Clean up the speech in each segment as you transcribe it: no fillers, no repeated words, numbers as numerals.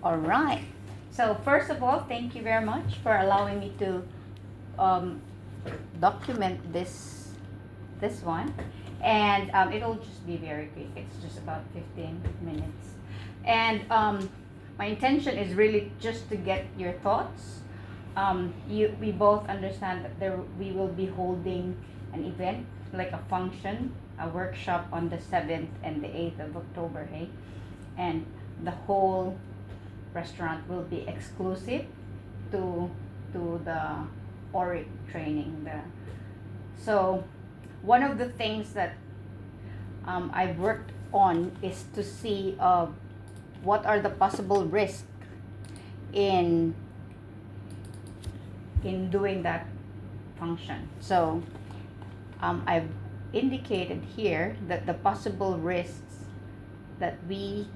All right. So first of all, thank you very much for allowing me to um, document this one, and it'll just be very quick. It's just about 15 minutes, and my intention is really just to get your thoughts. We both understand that we will be holding an event like a function, a workshop on the 7th and the 8th of October, hey, and the whole restaurant will be exclusive to the ORIC training. So one of the things that I've worked on is to see what are the possible risks in doing that function. So I've indicated here that the possible risks that we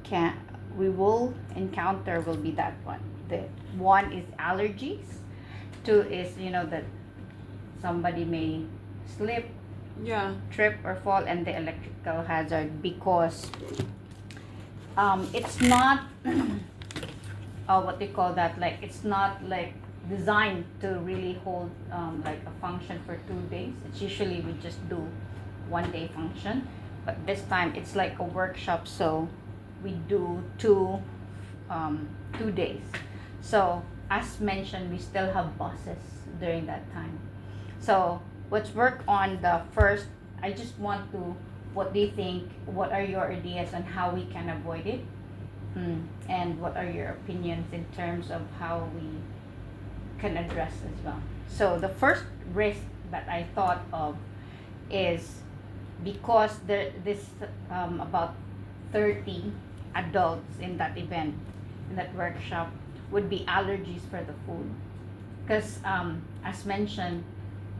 will encounter will be that one. The one is allergies. Two is that somebody may slip, Yeah. trip or fall, and the electrical hazard because it's not what they call that, like it's not like designed to really hold like a function for 2 days. It's usually we just do 1 day function, but this time it's like a workshop, so we do 2 days. So as mentioned, we still have buses during that time. So let's work on the first. I just want to, what do you think, what are your ideas on how we can avoid it? And what are your opinions in terms of how we can address as well? So the first risk that I thought of is because this about 30 adults in that event, in that workshop, would be allergies for the food. Because as mentioned,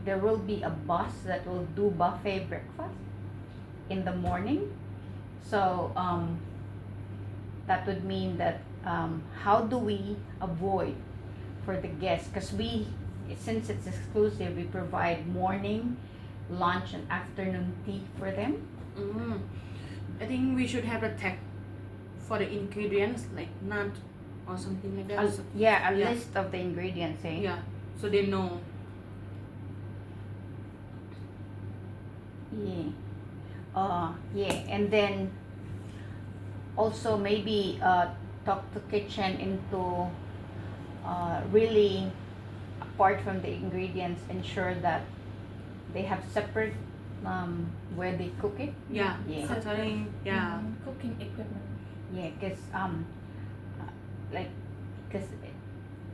there will be a bus that will do buffet breakfast in the morning. So that would mean that how do we avoid for the guests? Because since it's exclusive, we provide morning, lunch, and afternoon tea for them. Mm. I think we should have a tag for the ingredients, like nut or something like that. So, Yeah, a yeah. list of the ingredients, eh? yeah, so they know. Yeah. Yeah, and then also maybe talk to kitchen into really, apart from the ingredients, ensure that they have separate where they cook it. Yeah, Yeah. catering. Yeah. Cooking equipment. Yeah, because like, because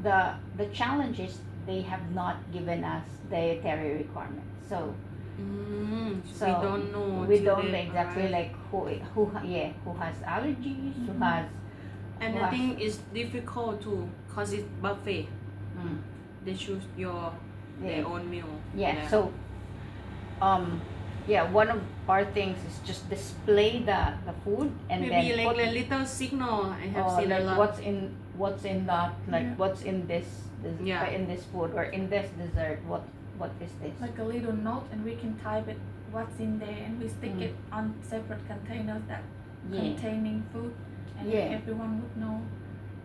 the challenge is they have not given us dietary requirements. So So we don't know. we till don't know they exactly arrive. like who has allergies, who has And who I has- think it's difficult to, cause it's buffet. mm, They choose yeah. their own meal. Yeah, so yeah, one of our things is just display the food and maybe then like put a little signal. I have seen a like lot. what's in that, like Yeah. what's in this Yeah. in this food or in this dessert, what is this? Like a little note, and we can type it what's in there, and we stick Mm. it on separate containers that Yeah. containing food, and Yeah. everyone would know.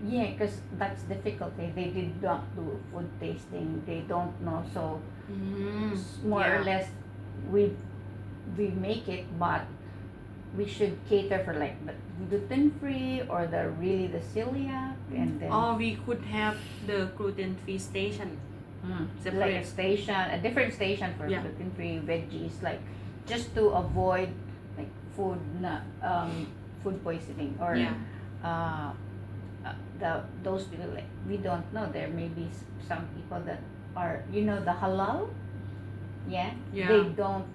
Yeah, because that's difficult. They did not do food tasting. They don't know. So more or Yeah. less, we make it, but we should cater for like the gluten free or the celiac, and then Or we could have the gluten-free station. like separate. a station, a different station for Yeah. gluten free veggies, like just to avoid like food poisoning or Yeah. uh, those people, like we don't know, there may be some people that are the halal, yeah, Yeah. they don't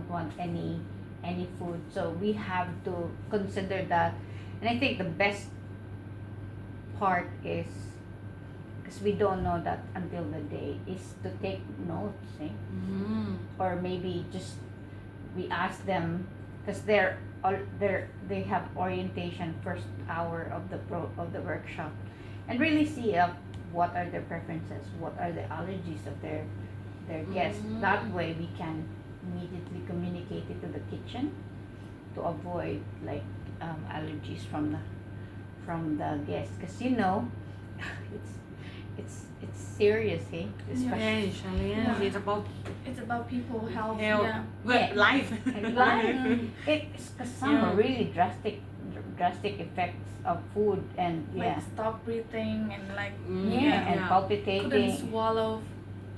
want any food, so we have to consider that. And I think the best part is, because we don't know that until the day, is to take notes, eh? Or maybe just we ask them, because they have orientation first hour of the workshop, and really see what are their preferences, what are the allergies of their guests. That way we can immediately communicate it to the kitchen to avoid like allergies from the guests, because it's serious, hey? Especially Yeah, challenge. Yeah. It's about It's about people health. health. Yeah. Yeah. Life. Like, it's because some Yeah. really drastic effects of food, and Like stop breathing and like yeah, and couldn't palpitating. swallow.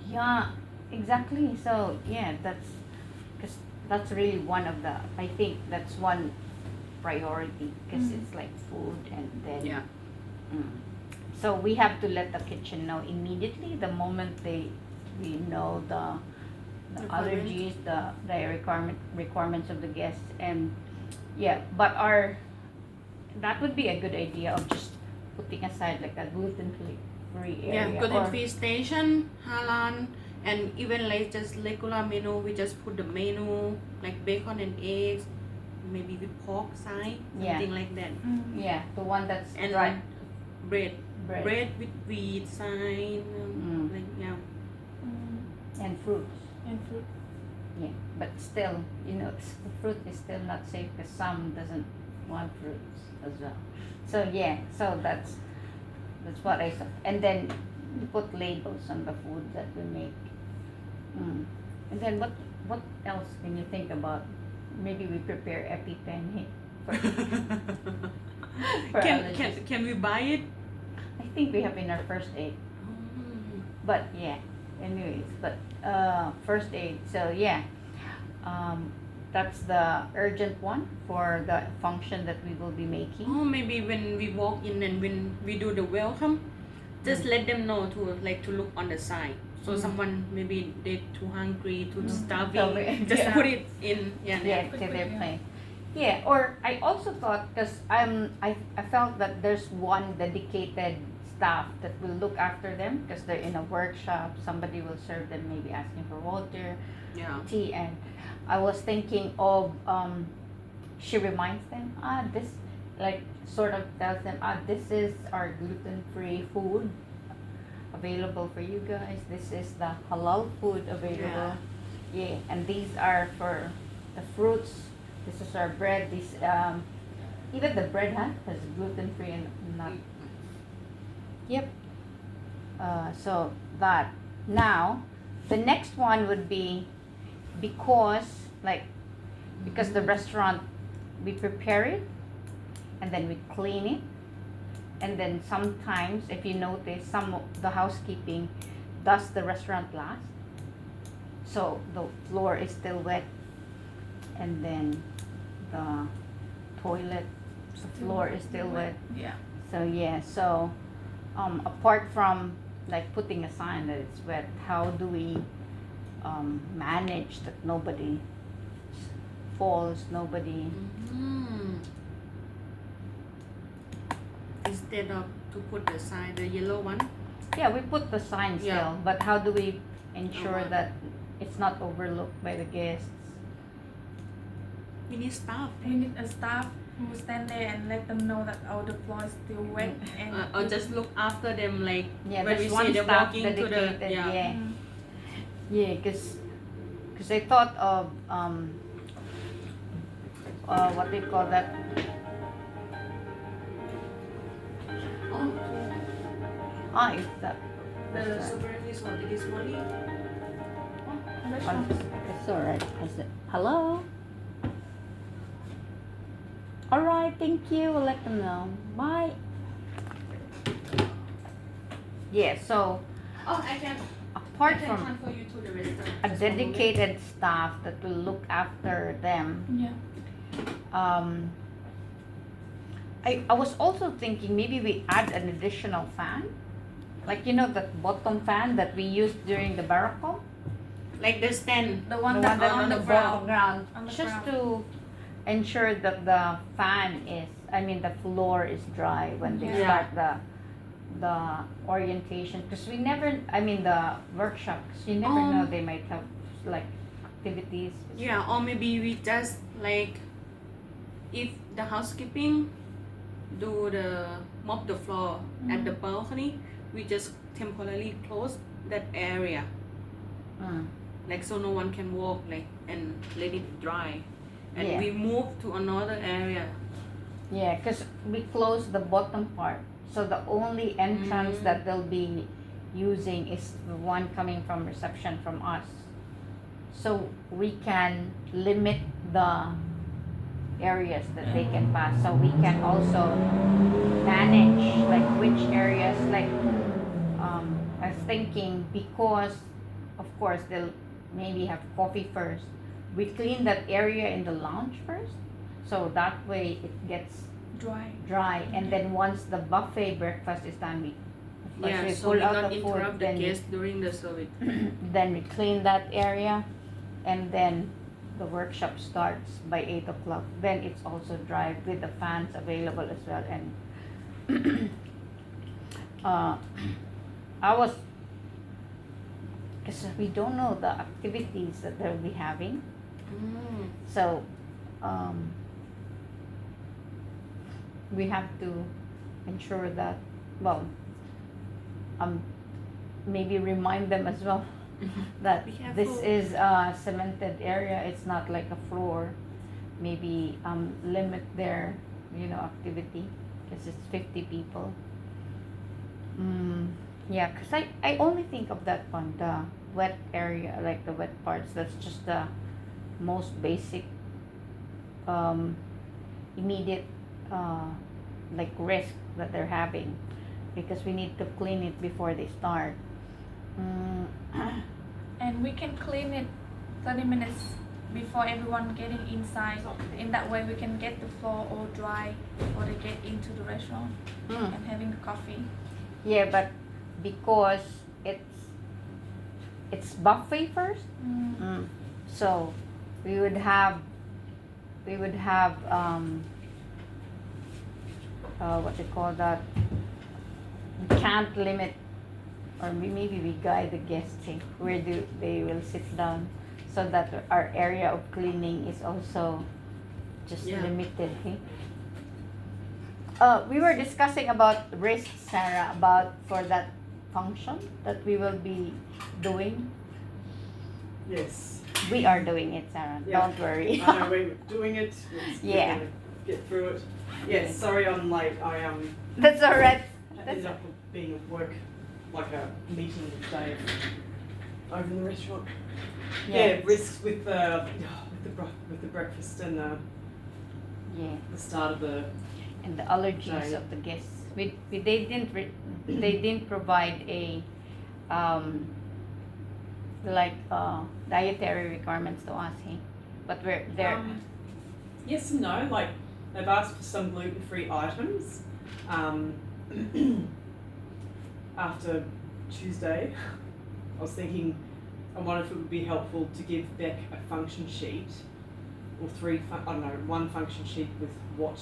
Yeah, exactly. So yeah, because that's really one of the, I think that's one priority, because Mm. it's like food, and then Yeah. so we have to let the kitchen know immediately the moment we know the Requirement. allergies, the requirements of the guests, and yeah, but that would be a good idea of just putting aside like a gluten-free Yeah, area, gluten or free station, halal, and even like just regular menu. We just put the menu like bacon and eggs, maybe with pork side, Yeah. something like that. yeah, the one that's And dry bread, bread, bread with wheat side, like yeah. and fruits. And fruit. Yeah, but still, fruit is still not safe because some doesn't want fruits as well. So yeah, so that's what I saw. And then we put labels on the food that we make. And then what else can you think about? Maybe we prepare EpiPen, hey, for allergies. Can we buy it? I think we have in our first aid. But yeah, anyways, but first aid. So yeah, that's the urgent one for the function that we will be making. Oh, maybe when we walk in and when we do the welcome, just let them know to look on the side. So someone maybe they too hungry, too starving, just Yeah. put it in. Yeah. Yeah, to their plane. Yeah, or I also thought, because I felt that there's one dedicated staff that will look after them, because they're in a workshop. Somebody will serve them, maybe asking for water, Yeah. tea, and I was thinking of she reminds them, this, like, sort of tells them, this is our gluten-free food available for you guys. This is the halal food available. Yeah, and these are for the fruits. This is our bread. This even the bread has gluten-free and not. Yep. So that now, the next one would be because the restaurant, we prepare it and then we clean it, and then sometimes, if you notice, some of the housekeeping does the restaurant last, so the floor is still wet, and then the toilet, the floor is still wet. Yeah. So yeah, so apart from like putting a sign that it's wet, how do we manage that nobody falls, nobody? Instead of to put the sign, the yellow one. Yeah, we put the sign still, Yeah. but how do we ensure Uh-huh. that it's not overlooked by the guests? We need staff. We need a staff who stand there and let them know that the floor is still wet and Or just look after them, like Yeah, when we there's see one them staff walking to the dedicated. yeah. Yeah, Mm. yeah, because I thought of what do you call that? Oh, It's that. the supervisor for this morning. It's alright. Is it? Hello? Alright, thank you. We'll let them know. Bye. Yeah, so Oh, I can apart from transfer you to the restaurant. a dedicated staff that will look after them, Yeah. I was also thinking maybe we add an additional fan, like that bottom fan that we used during the baracom, Like the stand. The the one one that that's on the bottom ground. ground, On the just ground. to ensure that the fan is, the floor is dry when they Yeah. start the orientation, because we never, the workshops, you never know, they might have like activities. Yeah, or maybe we just like if the housekeeping do the mop the floor at the balcony, we just temporarily close that area, like so no one can walk, like, and let it dry, and Yeah. we move to another area Yeah, because we close the bottom part. So the only entrance Mm. that they'll be using is the one coming from reception from us. So we can limit the areas that they can pass. So we can also manage like which areas like I was thinking because of course they'll maybe have coffee first. We clean that area in the lounge first. So that way it gets Dry. and then once the buffet breakfast is done we of course Yeah, we so pull we out don't the food interrupt the then guests during the service. then we clean that area and then the workshop starts by 8 o'clock. Then it's also dry with the fans available as well. And I was, because we don't know the activities that they'll be having. Mm. So we have to ensure that, well, maybe remind them as well that Be this careful. is a cemented area. It's not like a floor. Maybe limit their activity because it's 50 people. Yeah, because I only think of that one, the wet area, like the wet parts. That's just the most basic immediate like risk that they're having because we need to clean it before they start. And we can clean it 30 minutes before everyone getting inside. In that way we can get the floor all dry before they get into the restaurant Mm. and having the coffee. Yeah, but because it's buffet first, so we would have what they call that. We can't limit, or maybe we guide the guests where they will sit down, so that our area of cleaning is also just Yeah. limited. Okay? We were discussing about risks, Sarah, about for that function that we will be doing. Yes. We are doing it, Sarah. Yeah. Don't worry. I know we're doing it. We're Yeah. gonna get through it. Yes. Sorry, I'm late. I That's alright. ended up being at work, like a meeting today over in the restaurant. Yeah, risks with the breakfast and Yeah. the start of the. And the allergies Right. of the guests. They didn't provide a dietary requirements to us, hey? But we're there. Yes and no. Like they've asked for some gluten-free items. After Tuesday, I was thinking, I wonder if it would be helpful to give Beck a function sheet, or one function sheet with what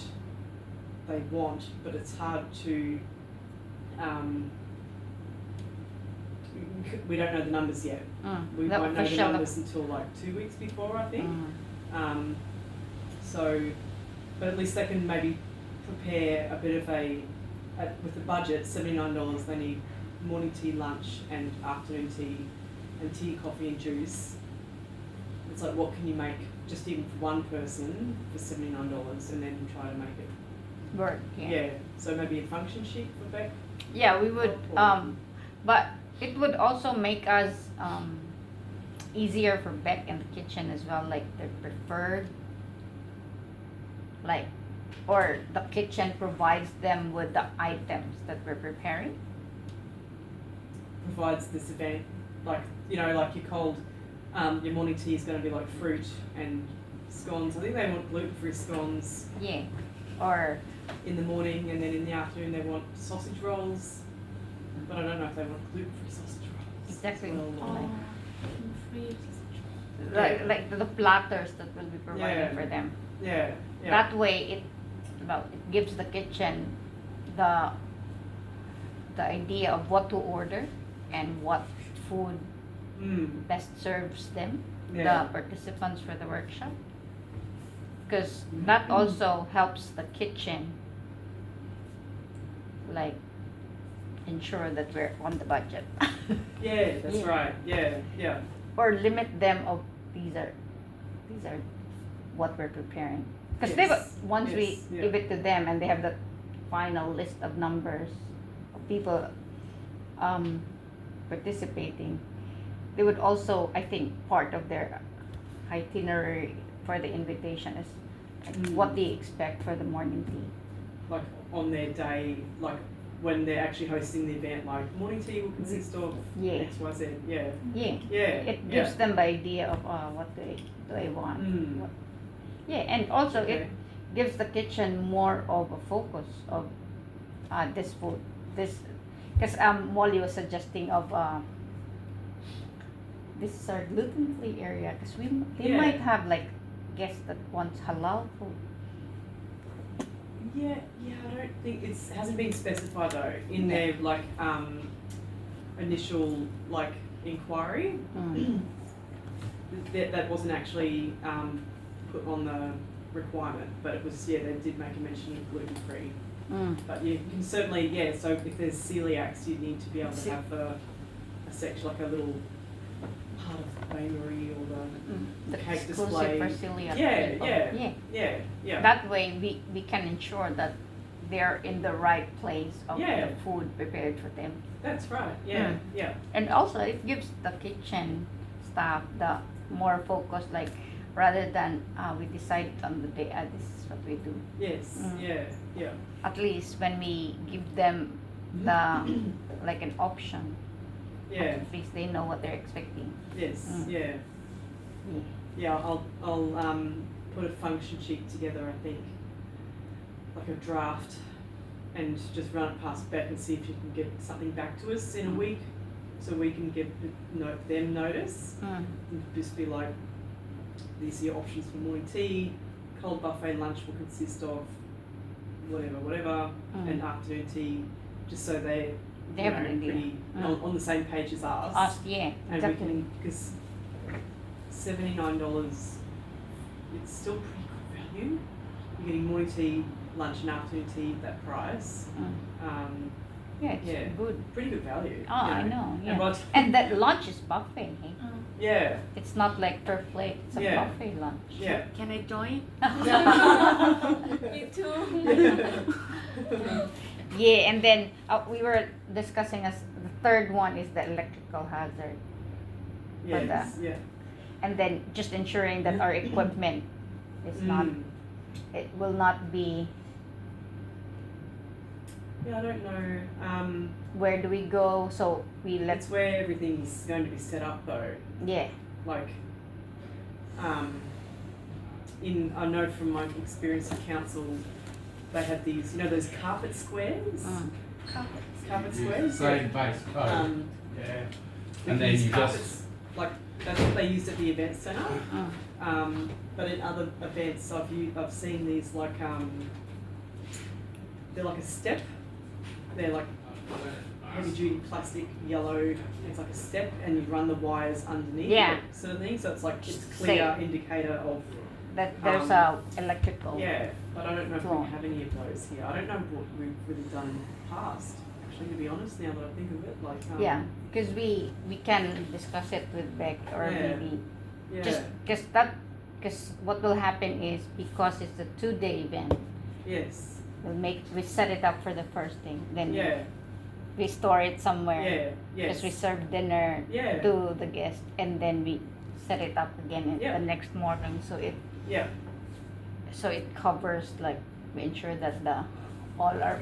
they want, but it's hard to. We don't know the numbers yet. We The won't know the official- numbers until like 2 weeks before, I think. Mm. So, but at least they can maybe prepare a bit of with the budget, $79, they need morning tea, lunch and afternoon tea and tea, coffee and juice. It's like, what can you make just even for one person for $79 and then try to make it. Work, yeah. So maybe a function sheet for Beck. Yeah, we would, but it would also make us easier for Beck in the kitchen as well, like their preferred, like, or the kitchen provides them with the items that we're preparing. Provides this event, like your cold, your morning tea is going to be like fruit and scones. I think they want gluten-free scones Yeah, or in the morning, and then in the afternoon they want sausage rolls. But I don't know if they want gluten-free sausage rolls. exactly, Well, like, Free. like the platters that will be provided Yeah. for them. Yeah. That way, it gives the kitchen the idea of what to order and what food best serves them, Yeah. the participants for the workshop. Because that also helps the kitchen, like, ensure that we're on the budget. Yeah, that's Yeah. right. Yeah. Or limit them of these are what we're preparing. Because Yes, once we yes, yeah. give it to them and they have the final list of numbers of people participating, they would also, I think, part of their itinerary for the invitation is like what they expect for the morning tea. Like on their day, like when they're actually hosting the event, like morning tea will consist of Yeah. X, Y, Z. Yeah. Yeah. Yeah. It gives them the idea of what they want. Mm. What, yeah, and also Okay. it gives the kitchen more of a focus of this food. This, because Molly was suggesting of this is our gluten-free area because they Yeah. might have like guests that wants halal food. Yeah, I don't think hasn't been specified though in their like initial like inquiry. Mm. That wasn't actually put on the requirement, but it was, yeah, they did make a mention of gluten free. Mm. But you can certainly, yeah, so if there's celiacs, you need to be able to have a section, like a little part of the bakery or the cake Exclusive display. for celiac Yeah, people. yeah. Yeah. That way we can ensure that they're in the right place of Yeah. the food prepared for them. That's right, yeah, Mm. yeah. And also it gives the kitchen staff the more focus, like rather than we decide on the day, this is what we do. Yes, Mm. yeah. At least when we give them the like an option, Yeah, at least they know what they're expecting. yes, Mm. yeah. Yeah. Yeah, I'll put a function sheet together, I think, like a draft, and just run it past Beck and see if she can get something back to us in a week, so we can give them notice. Mm. And just be like, these are your options for morning tea. Cold buffet lunch will consist of whatever, and afternoon tea, just so they're They have an idea. pretty on the same page as us. Us, yeah, And exactly. we can, because $79, it's still pretty good value. You're getting morning tea, lunch and afternoon tea at that price. Mm. Yeah, it's Yeah. good. Pretty good value. Oh, I know, yeah. And, what, And that lunch is buffet, hey? yeah, It's not like per plate, it's a Yeah. buffet lunch. yeah. Can I join? Me too. Yeah, and then we were discussing as the third one is the electrical hazard. Yes, yeah. And then just ensuring that our equipment is not, it will not be, Yeah, I don't know. where do we go? So we That's where everything's going to be set up though. yeah. Like, I know from my experience at council, they had these, those carpet squares. Mm. Carpet squares. Same base code. Yeah. we And then use you carpets, like that's what they used at the event centre. Mm. But in other events, I've seen these like they're like a step. They're like heavy duty plastic yellow. It's like a step, and you run the wires underneath. Yeah. it, sort of thing. So it's like it's clear indicator of That there's a electrical. yeah. But I don't know if Floor. we have any of those here. I don't know what we've really done in the past. Actually, to be honest, now that I think of it, like Yeah, because we can discuss it with Beck or Yeah. maybe yeah. just because what will happen is because it's a 2-day event, yes. we set it up for the first thing, then Yeah. we store it somewhere. Yeah. Yes. Because we serve dinner Yeah. to the guest and then we set it up again Yeah. the next morning, so it Yeah. covers, like we ensure that all our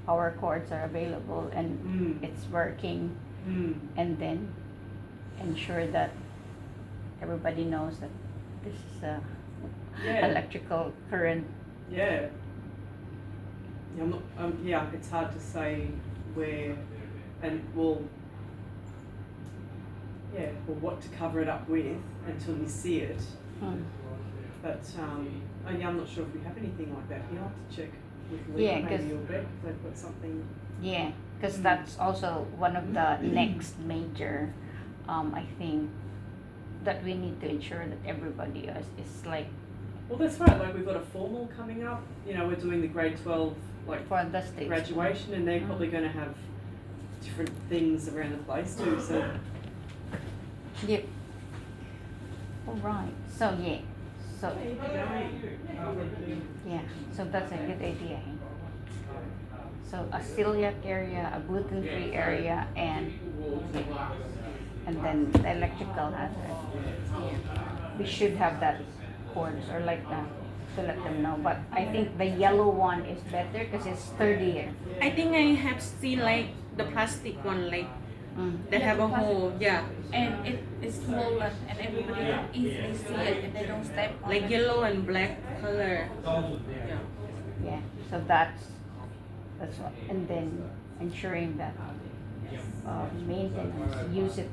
power cords are available and it's working, and then ensure that everybody knows that this is a Yeah. electrical current. Yeah. Yeah, I'm not, yeah, it's hard to say where and or what to cover it up with until you see it. But yeah, I'm not sure if we have anything like that. You'll have to check with Lee, Yeah, maybe 'cause- or Beck if they've got something. Yeah, because that's also one of the next major, I think, that we need to ensure that everybody is like Well, that's right. Like we've got a formal coming up. We're doing the grade 12 like for the stage. graduation, and they're Mm. probably going to have different things around the place too. So Yep. All right. So yeah. So yeah, so that's a good idea. So a celiac area, a gluten-free area, and then the electrical hazard. We should have that cords or like that to let them know. But I think the yellow one is better because it's sturdier. I think I have seen like the plastic one, like that Yeah, have the a hole. Yeah, And it is swollen and everybody can easily see it and they don't step on like it. yellow and black color. Yeah. Yeah. So that's what. And then ensuring that maintenance use it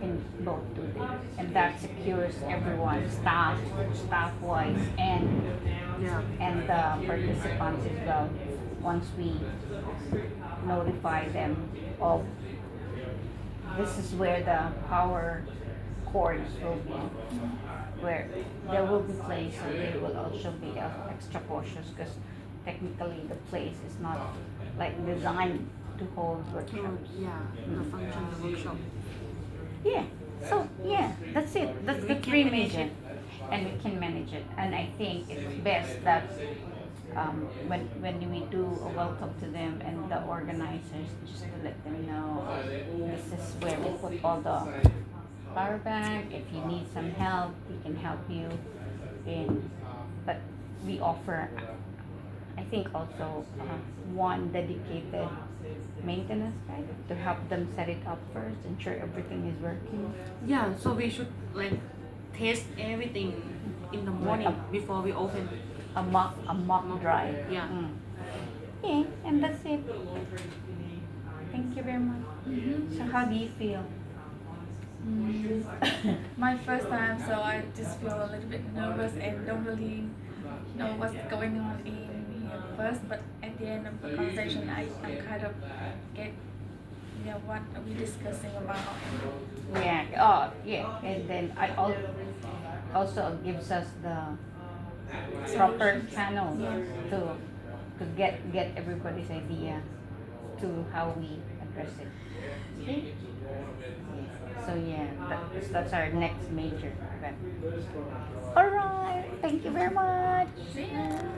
in both 2 days, and that secures everyone, staff wise, and the participants as well. Once we notify them of this is where the power cords will be, where there will be place, so they will also be extra cautious because technically the place is not like designed to hold workshops. Yeah, the function of the workshop. Yeah. So yeah, that's it. That's the We can three manage major, and we can manage it. And I think it's best that when we do a welcome to them and the organizers, just to let them know this is where we put all the power bank. If you need some help, we can help you. But we offer, I think also one dedicated maintenance guy to help them set it up first, ensure everything is working. Yeah, so we should like test everything in the morning before we open. A mock drive. Yeah. Yeah, and that's it. Thank you very much. So how do you feel? My first time, so I just feel a little bit nervous and don't really know what's going on in here first. But at the end of the conversation, I kind of get what are we discussing about. Yeah. Oh, yeah. And then I also gives us the proper channel to get everybody's idea to how we address it. Okay? Yeah. So yeah, that's our next major event. All right. Thank you very much. See ya.